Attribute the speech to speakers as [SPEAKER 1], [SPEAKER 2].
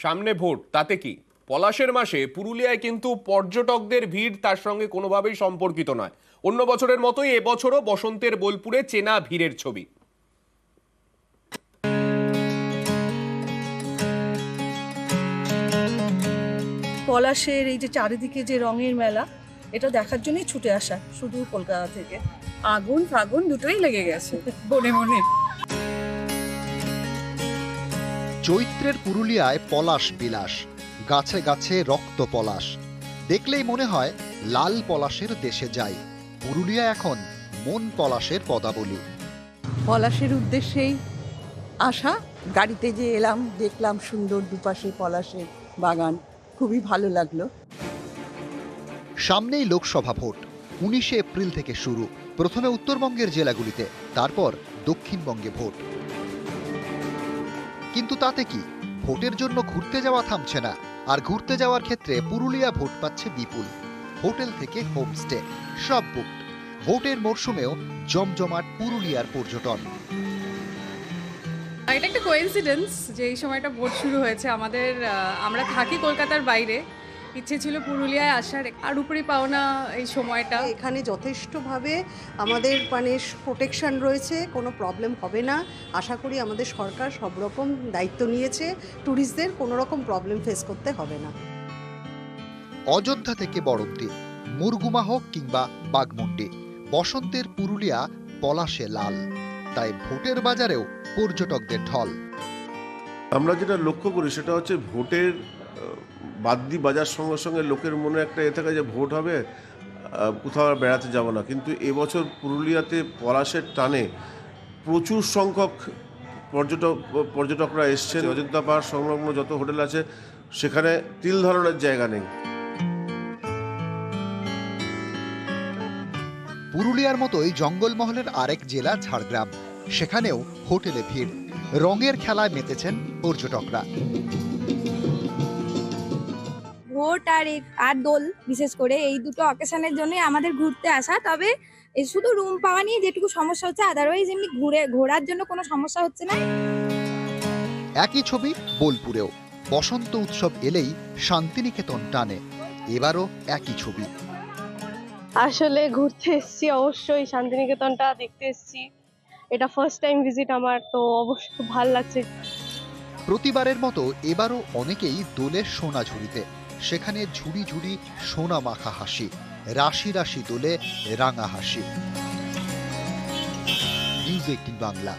[SPEAKER 1] সামনে ভোট, তাতে কি? পলাশের মাসে পুরুলিয়ায় কিন্তু পর্যটকদের ভিড় তার সঙ্গে কোনোভাবেই সম্পর্কিত নয়। অন্য বছরের মতোই এবছরও বসন্তের বোলপুরে চেনা ভিড়ের ছবি।
[SPEAKER 2] পলাশের এই যে চারিদিকে যে রঙের মেলা, এটা দেখার জন্যই ছুটে আসা শুধু কলকাতা থেকে।
[SPEAKER 3] আগুন ফাগুন দুটোই লেগে গেছে মনে মনে।
[SPEAKER 4] চৈত্রের পুরুলিয়ায় পলাশ বিলাস, গাছে গাছে রক্ত পলাশ। দেখলেই মনে হয় লাল পলাশের দেশে যাই। পুরুলিয়া এখন মন পলাশের পদাবলী।
[SPEAKER 3] পলাশের উদ্দেশ্যেই আসা, গাড়িতে যে এলাম দেখলাম সুন্দর দুপাশে পলাশের বাগান, খুবই ভালো লাগলো।
[SPEAKER 4] সামনেই লোকসভা ভোট, 19শে এপ্রিল থেকে শুরু। প্রথমে উত্তরবঙ্গের জেলাগুলিতে, তারপর দক্ষিণবঙ্গে ভোট। কিন্তু তাতে কি, ভোটের জন্য ঘুরতে যাওয়া থামছে না। আর ঘুরতে যাওয়ার ক্ষেত্রে পুরুলিয়া ভোট পাচ্ছে বিপুল। হোটেল থেকে হোমস্টে সব বুকড। ভোটের মরশুমেও জমজমাট পুরুলিয়ার পর্যটন।
[SPEAKER 5] এটা একটা কোইন্সিডেন্স যে এই সময়টা ভোট শুরু হয়েছে আমাদের। আমরা থাকি কলকাতার বাইরে, ইচ্ছে ছিল পুরুলিয়ায় আসার। আর উপরে পাওনা এই সময়টা
[SPEAKER 6] এখানে যথেষ্টভাবে আমাদের প্রোটেকশন রয়েছে, কোনো প্রবলেম হবে না। আশা করি আমাদের সরকার সব রকম দায়িত্ব নিয়েছে, ট্যুরিস্টদের কোনো রকম প্রবলেম ফেস করতে হবে না।
[SPEAKER 4] অযোধ্যা থেকে বড়দ্বি, মুরগুমা হোক কিংবা বাগমুন্ডি, বসন্তের পুরুলিয়া পলাশে লাল। তাই ভোটের বাজারেও পর্যটকদের ঢল।
[SPEAKER 7] আমরা যেটা লক্ষ্য করি সেটা হচ্ছে ভোটের বাদ্যি বাজার সঙ্গে সঙ্গে লোকের মনে একটা থাকে যে ভোট হবে, কোথাও আর বেড়াতে যাব না। কিন্তু এবছর পুরুলিয়াতে পলাশের টানে প্রচুর সংখ্যক পর্যটকরা এসছেন। অযোধ্যা পাহাড় সংলগ্ন যত হোটেল আছে সেখানে তিল ধারণের জায়গা নেই।
[SPEAKER 4] পুরুলিয়ার মতোই জঙ্গলমহলের আরেক জেলা ঝাড়গ্রাম, সেখানেও হোটেলে ভিড়। রঙের খেলায় মেতেছেন পর্যটকরা।
[SPEAKER 8] ভোট আর দোল, বিশেষ করে এই দুটো অকেশনের জন্য আমাদের ঘুরতে আসা। তবে শুধু রুম পাওয়া নিয়ে যেটুকু সমস্যা হচ্ছে, আদারওয়াইজ এমনি ঘোরার জন্য কোনো সমস্যা হচ্ছে না।
[SPEAKER 4] একই ছবি বোলপুরেও। বসন্ত উৎসব এলেই শান্তিনিকেতন টানে। এবারও একই ছবি।
[SPEAKER 9] আসলে ঘুরতে এসেছি, অবশ্যই শান্তিনিকেতনটা দেখতে এসেছি। এটা ফার্স্ট টাইম ভিজিট আমার, তো অবশ্যই খুব ভালো লাগছে।
[SPEAKER 4] প্রতিবারের মতো এবারও অনেকেই দোলের সোনা ঝুড়িতে। সেখানে ঝুড়ি ঝুড়ি সোনা মাখা হাসি, রাশি রাশি দোলে রাঙা হাসি। নিউজ 18 বাংলা।